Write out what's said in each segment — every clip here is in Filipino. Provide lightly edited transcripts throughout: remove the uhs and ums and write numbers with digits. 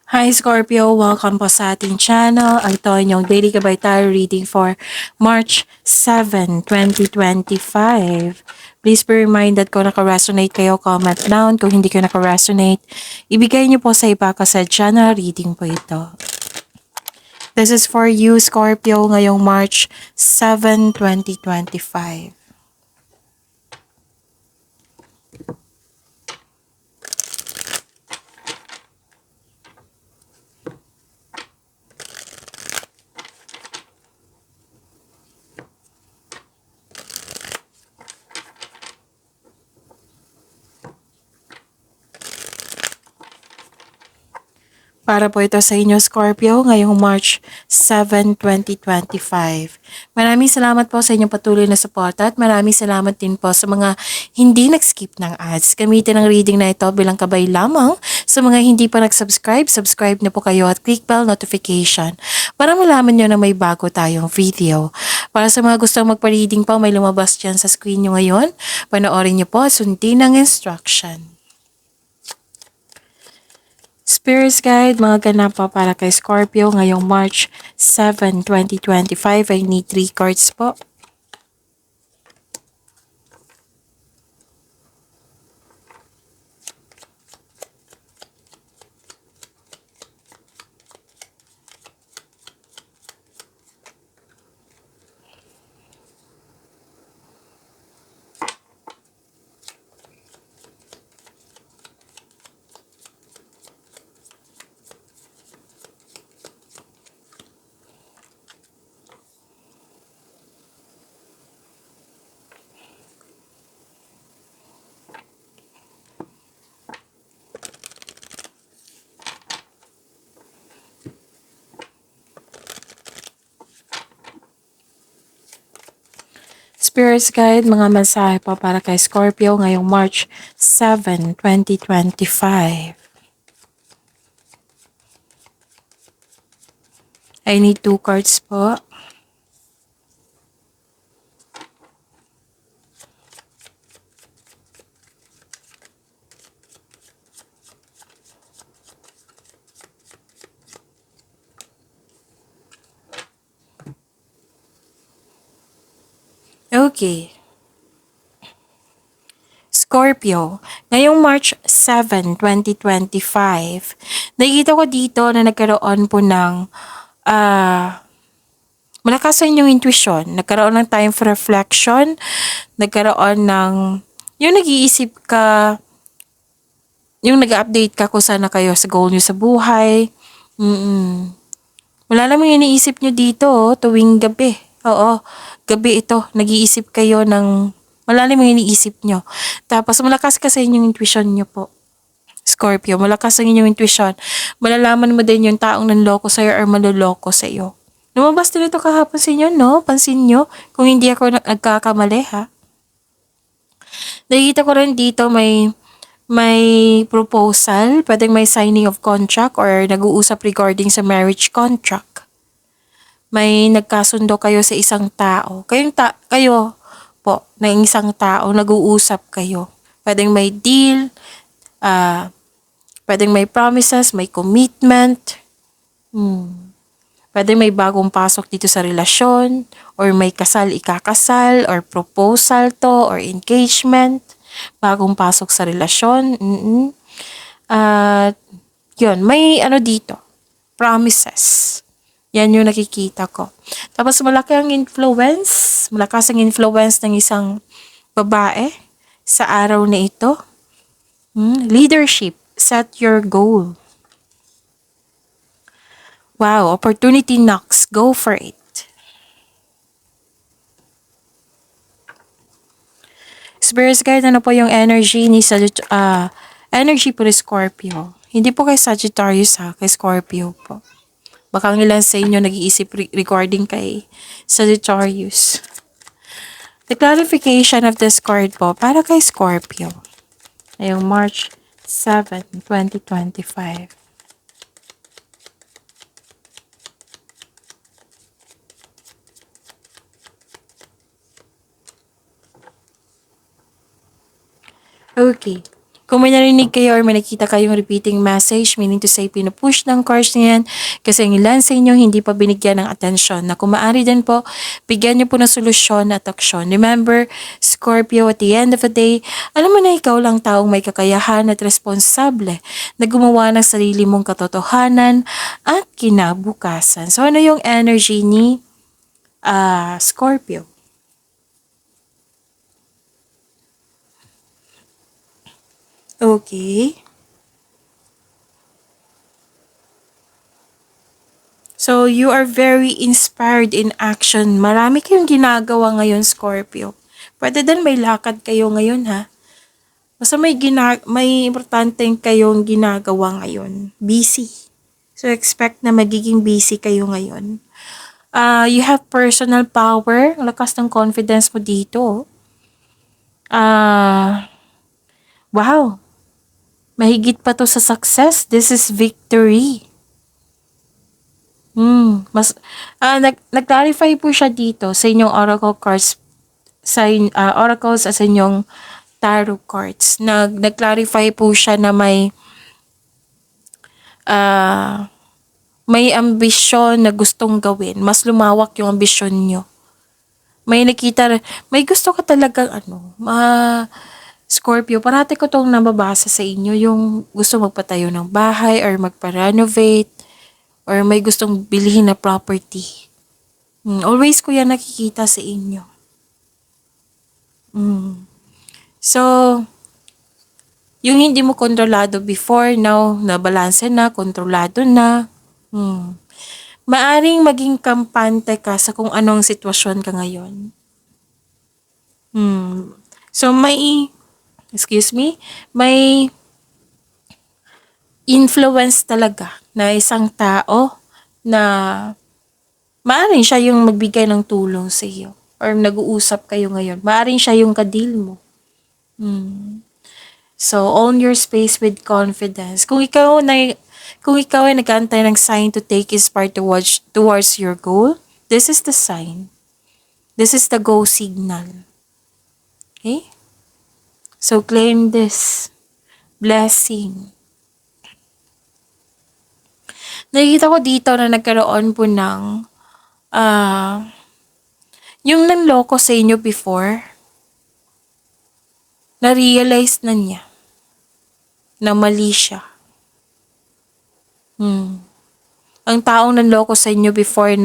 Hi Scorpio! Welcome po sa ating channel. Ito ang inyong daily gabay tarot reading for March 7, 2025. Please be reminded kung naka-resonate kayo, comment down. Kung hindi kayo naka-resonate, ibigay niyo po sa iba kasi channel reading po ito. This is for you Scorpio ngayong March 7, 2025. Para po ito sa inyo, Scorpio, ngayong March 7, 2025. Maraming salamat po sa inyong patuloy na suporta at maraming salamat din po sa mga hindi nag-skip ng ads. Gamitin ang reading na ito bilang kabay lamang. Sa mga hindi pa nag-subscribe, subscribe na po kayo at click bell notification para malaman nyo na may bago tayong video. Para sa mga gustong magpa-reading pa, may lumabas dyan sa screen nyo ngayon. Panoorin nyo po at sundin ang instruction. Spirit Guide, mga ganap po para kay Scorpio ngayong March 7, 2025. I need 3 cards po. Spirits Guide, mga mensahe po para kay Scorpio ngayong March 7, 2025. I need 2 cards po. Okay. Scorpio, ngayong March 7, 2025, nakikita ko dito na nagkaroon po ng malakas sa inyong intuition, nagkaroon ng time for reflection, nagkaroon ng, yung nag-iisip ka, yung nag-update ka kung saan na kayo sa goal nyo sa buhay. Wala namang iniisip nyo dito, tuwing gabi. Oo, gabi ito, nag-iisip kayo ng, malalim ang iniisip nyo. Tapos malakas ka sa inyong intuition nyo po. Scorpio, malakas ang inyong intuition. Malalaman mo din yung taong nanloko sa'yo or maluloko sa'yo. Lumabas din ito kahapon sa inyo, no? Pansin nyo, kung hindi ako nagkakamali, ha? Nakikita ko rin dito may proposal, pwedeng may signing of contract or nag-uusap regarding sa marriage contract. May nagkasundo kayo sa isang tao. Kayo po, ng isang tao, nag-uusap kayo. Pwedeng may deal, pwedeng may promises, may commitment. Pwedeng may bagong pasok dito sa relasyon, or may kasal, ikakasal, or proposal to, or engagement. Bagong pasok sa relasyon. At, yun, may ano dito, promises. Yan yung nakikita ko. Tapos malaki ang influence, malakas ang influence ng isang babae sa araw na ito. Leadership, set your goal. Wow, opportunity knocks, go for it. Spirit Guide, ano po yung energy ni energy po ni Scorpio? Hindi po kay Sagittarius ha, kay Scorpio po. Baka ang ilan sa inyo nag-iisip regarding kay Sagittarius. The clarification of this card po para kay Scorpio. Ngayong March 7, 2025. Okay. Kung may narinig kayo or may nakita kayong repeating message, meaning to say pinupush ng cards niyan kasi ang ilan sa inyo hindi pa binigyan ng atensyon, na kung maaari din po, bigyan niyo po ng solusyon at aksyon. Remember, Scorpio, at the end of the day, alam mo na ikaw lang taong may kakayahan at responsable na gumawa ng sarili mong katotohanan at kinabukasan. So ano yung energy ni Scorpio? Okay. So, you are very inspired in action. Marami kayong ginagawa ngayon, Scorpio. Pwede din may lakad kayo ngayon, ha? Basta may importanteng kayong ginagawa ngayon. Busy. So, expect na magiging busy kayo ngayon. You have personal power. Lakas ng confidence mo dito. Wow. Mahigit pa to sa success. This is victory. Nag-clarify po siya dito sa inyong oracle cards, oracles as inyong tarot cards. Nag-clarify po siya na may ambisyon na gustong gawin. Mas lumawak yung ambisyon nyo. May gusto ka talagang Scorpio, parati ko tong nababasa sa inyo, yung gusto magpatayo ng bahay or magpa-renovate or may gustong bilhin na property. Always ko yan nakikita sa inyo. So, yung hindi mo kontrolado before, now, nabalanse na, kontrolado na. Maaring maging kampante ka sa kung anong sitwasyon ka ngayon. So, may influence talaga na isang tao na maaaring siya yung magbigay ng tulong sa iyo or nag-uusap kayo ngayon. Maaaring siya yung kadil mo. So, own your space with confidence. Kung ikaw ay nag-aantay ng sign to take his part towards your goal, this is the sign. This is the go signal. Okay? So, claim this blessing. Nakikita ko dito na nagkaroon po ng yung nanloko sa inyo before, na-realize na niya na mali siya. Ang taong nanloko sa inyo before,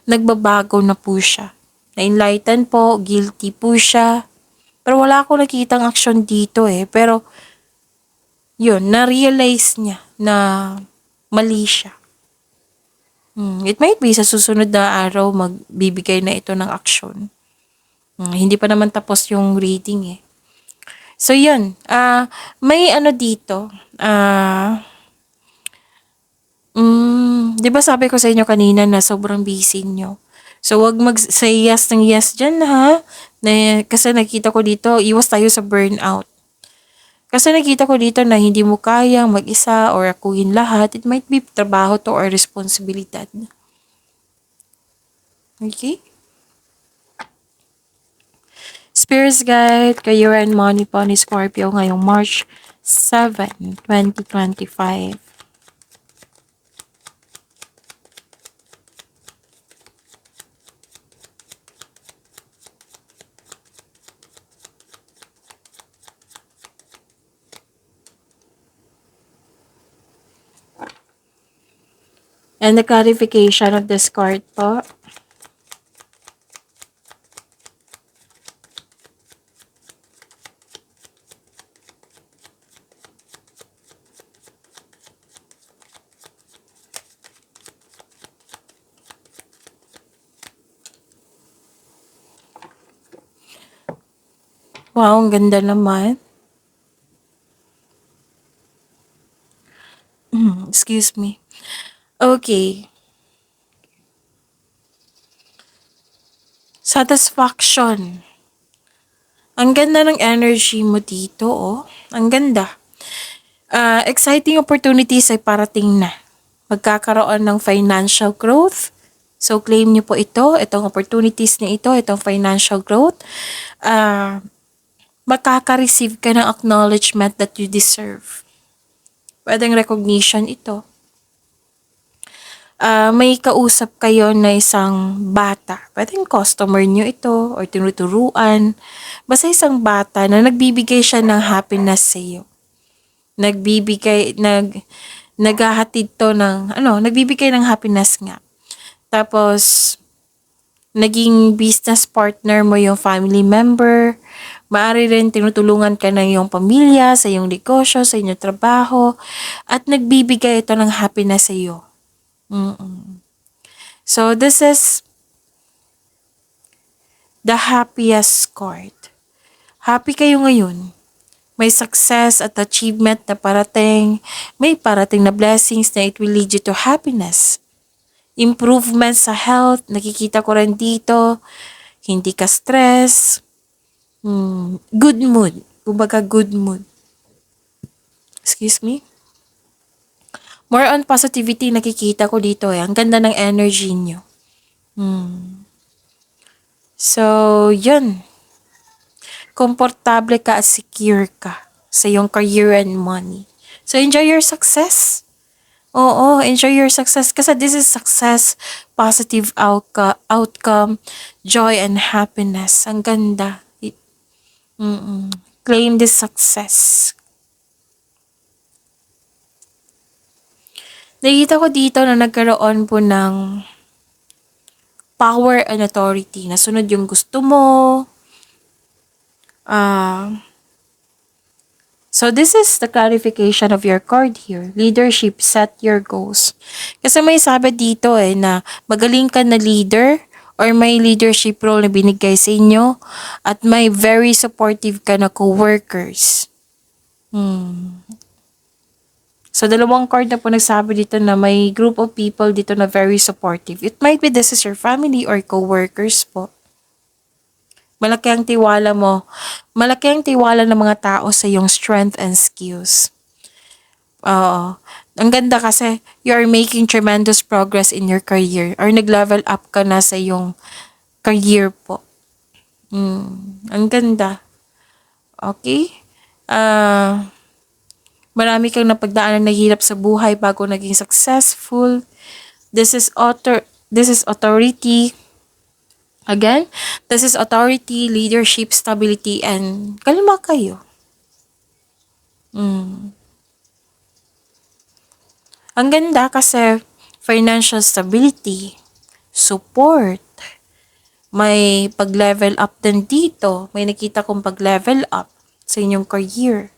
nagbabago na po siya. Na-enlighten po, guilty po siya. Pero wala akong nakitang aksyon dito Pero, yun, na-realize niya na mali siya. It might be sa susunod na araw magbibigay na ito ng aksyon. Hindi pa naman tapos yung reading So, yun. May dito. Di ba sabi ko sa inyo kanina na sobrang busy nyo? So, wag mag-say yes ng yes dyan, ha? Kasi nakita ko dito, iwas tayo sa burnout. Kasi nakita ko dito na hindi mo kayang mag-isa or akuhin lahat. It might be trabaho to or responsibilidad. Okay? Spirits Guide, Career and Money po ni Scorpio ngayong March 7, 2025. And the clarification of this card po. Wow, ang ganda naman. Excuse me. Okay. Satisfaction. Ang ganda ng energy mo dito, Ang ganda. Exciting opportunities ay parating na. Magkakaroon ng financial growth. So, claim niyo po itong opportunities na ito, itong financial growth. makaka-receive ka ng acknowledgement that you deserve. Pwedeng recognition ito. May kausap kayo na isang bata. Pwedeng customer nyo ito or tinuturuan. Basta isang bata na nagbibigay siya ng happiness sa iyo. Naghahatid to ng, nagbibigay ng happiness nga. Tapos, naging business partner mo yung family member. Maaari rin tinutulungan ka ng iyong pamilya, sa iyong negosyo, sa inyong trabaho. At nagbibigay ito ng happiness sa iyo. So, this is the happiest card. Happy kayo ngayon. May success at achievement na parating. May parating na blessings na it will lead you to happiness. Improvement sa health. Nakikita ko rin dito. Hindi ka stress. Good mood. Kumbaga good mood. Excuse me. More on positivity nakikita ko dito eh. Ang ganda ng energy nyo. So, yun. Komportable ka at secure ka sa iyong career and money. So, enjoy your success. Oo, enjoy your success. Kasi this is success, positive outcome, joy and happiness. Ang ganda. Claim this success. Nakita ko dito na nagkaroon po ng power and authority. Nasunod yung gusto mo. So this is the clarification of your card here. Leadership, set your goals. Kasi may sabi dito na magaling ka na leader or may leadership role na binigay sa inyo at may very supportive ka na co-workers. So, dalawang card na po nagsabi dito na may group of people dito na very supportive. It might be this is your family or co-workers po. Malaki ang tiwala mo. Malaki ang tiwala ng mga tao sa iyong strength and skills. Ang ganda kasi you are making tremendous progress in your career or nag-level up ka na sa iyong career po. Ang ganda. Okay? Marami kang napagdaanan na hirap sa buhay bago naging successful. This is authority. Again, this is authority, leadership, stability, and kalma kayo. Ang ganda kasi financial stability, support, may pag-level up din dito. May nakita kong pag-level up sa inyong career.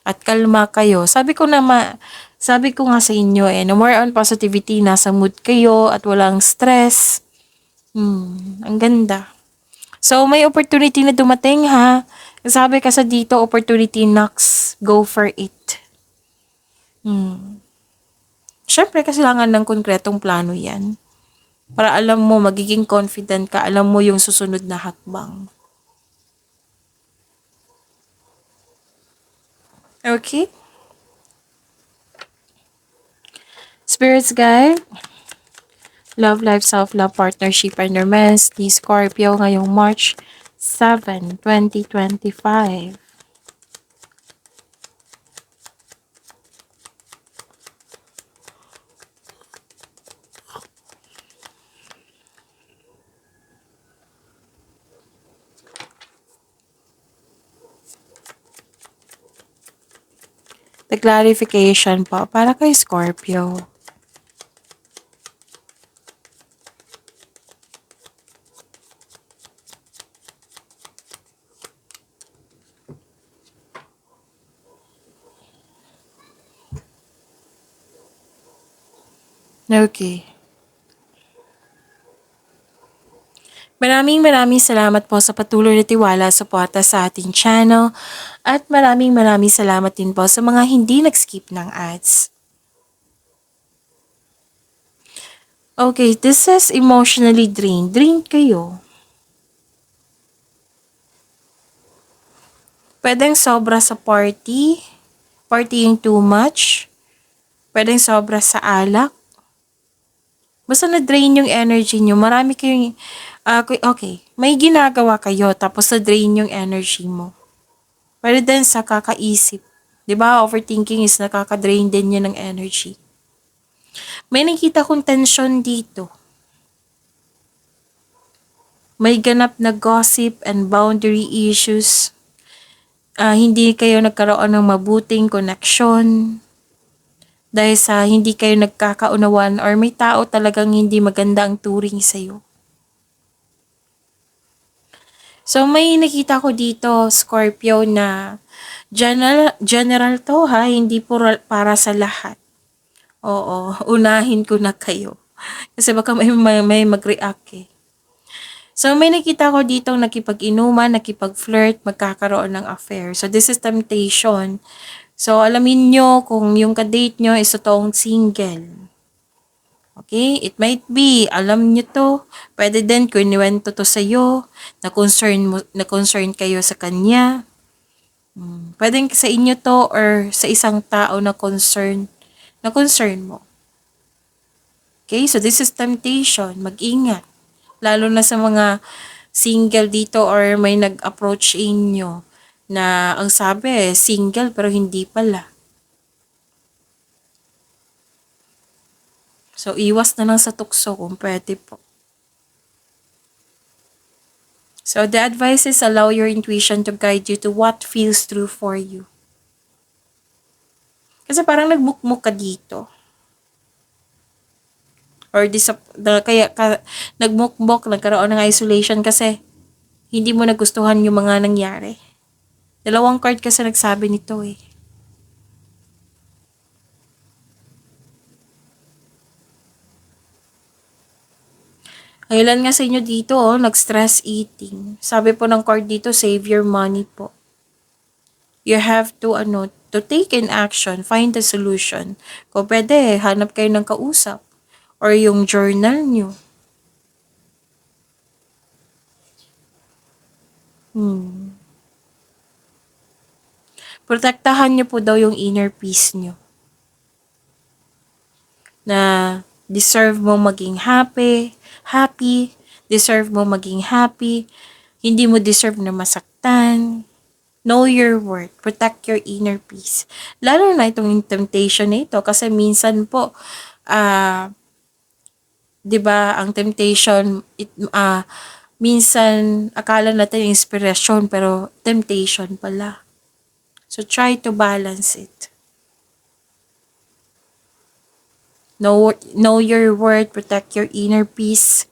At kalma kayo. Sabi ko nga sa inyo no more on positivity, nasa mood kayo at walang stress. Ang ganda. So, may opportunity na dumating ha. Sabi kasi dito, opportunity knocks, go for it. Syempre, kailangan ng konkretong plano yan. Para alam mo, magiging confident ka, alam mo yung susunod na hakbang. Okay? Spirits guide, love, life, self-love, partnership, and romance, ni Scorpio ngayong March 7, 2025. The clarification po para kay Scorpio. Okay. Maraming salamat po sa patuloy na tiwala sa suporta sa ating channel at maraming salamat din po sa mga hindi nag-skip ng ads. Okay, this is emotionally drained. Drained kayo. Pwedeng sobra sa partying too much. Pwedeng sobra sa alak. Basta na-drain yung energy nyo. Marami kayong, okay, may ginagawa kayo tapos na-drain yung energy mo. Pwede din sa kakaisip. 'Di ba? Overthinking is nakaka-drain din yun ng energy. May nakita kong tension dito. May ganap na gossip and boundary issues. Hindi kayo nagkaroon ng mabuting connection dahil sa hindi kayo nagkakaunawan or may tao talagang hindi maganda ang turing sa'yo. So may nakita ko dito, Scorpio, na general to ha, hindi para sa lahat. Oo, unahin ko na kayo. Kasi baka may mag-react eh. So may nakita ko dito nakipag-inuman, nakipag-flirt, magkakaroon ng affair. So this is temptation. So alamin nyo kung yung ka-date nyo is totoong single. Okay? It might be, alam nyo to, pwede din kuniwento to sa'yo, na concern kayo sa kanya. Pwedeng sa inyo to or sa isang tao na concern mo. Okay? So this is temptation. Mag-ingat. Lalo na sa mga single dito or may nag-approach inyo na ang sabi, single pero hindi pala. So, iwas na lang sa tukso kung pwede po. So, the advice is allow your intuition to guide you to what feels true for you. Kasi parang nagmukmuk ka dito. Or nagmukmok, nagkaroon ng isolation kasi hindi mo nagustuhan yung mga nangyari. Dalawang card kasi nagsabi nito eh. Ang ilan nga sa inyo dito, nag-stress eating. Sabi po ng card dito, save your money po. You have to take in action, find the solution. Kung pwede, hanap kayo ng kausap. Or yung journal nyo. Protektahan nyo po daw yung inner peace nyo. Na deserve mo maging happy, deserve mo maging happy, hindi mo deserve na masaktan. Know your worth, protect your inner peace. Lalo na itong temptation na ito kasi minsan po, 'di ba, ang temptation minsan akala natin inspiration pero temptation pala. So try to balance it. Know your worth, protect your inner peace.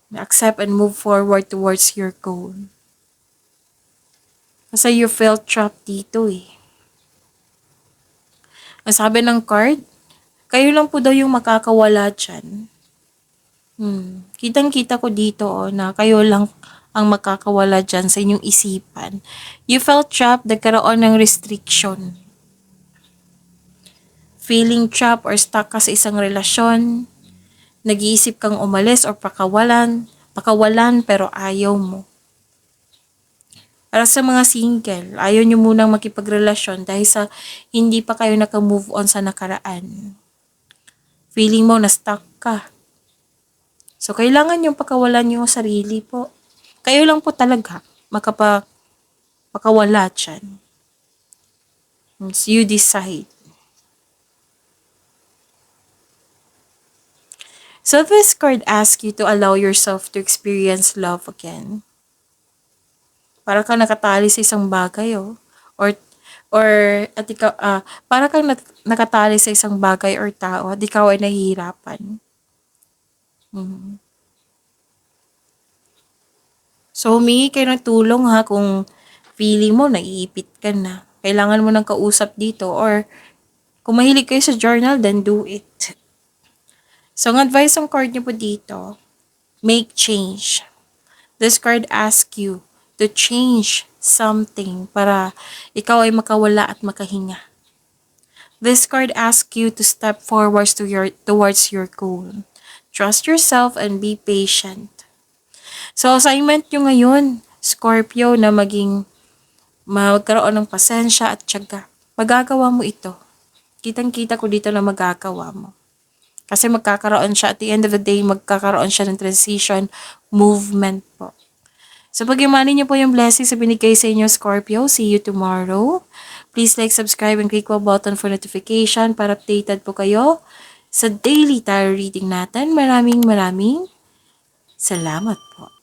Accept and move forward towards your goal. Kasi you felt trapped dito eh. Ang sabi ng card, kayo lang po daw yung makakawala dyan. Kitang-kita ko dito na kayo lang ang makakawala dyan sa inyong isipan. You felt trapped, nagkaroon ng restriction. Feeling trapped or stuck ka sa isang relasyon, nag-iisip kang umalis or pakawalan pero ayaw mo. Para sa mga single, ayaw nyo munang makipagrelasyon dahil sa hindi pa kayo naka-move on sa nakaraan. Feeling mo na stuck ka. So, kailangan yung pakawalan yung sarili po. Kayo lang po talaga makapakawala dyan. You decide. So, this card asks you to allow yourself to experience love again. Para kang nakatali sa isang bagay, para kang nakatali sa isang bagay or tao at ikaw ay nahihirapan. So, humingi kayo ng tulong ha kung feeling mo naiipit ka na. Kailangan mo ng kausap dito or kung mahilig kayo sa journal, then do it. So, ang advice ng card niyo po dito, make change. This card asks you to change something para ikaw ay makawala at makahinga. This card asks you to step forward towards your goal. Trust yourself and be patient. So, assignment nyo ngayon, Scorpio, na magkaroon ng pasensya at tiyaga. Magagawa mo ito. Kitang-kita ko dito na magagawa mo. Kasi magkakaroon siya, at the end of the day, magkakaroon siya ng transition movement po. So pag-imani niyo po yung blessings na binigay sa inyo, Scorpio. See you tomorrow. Please like, subscribe, and click the button for notification para updated po kayo sa daily tarot reading natin. Maraming salamat po.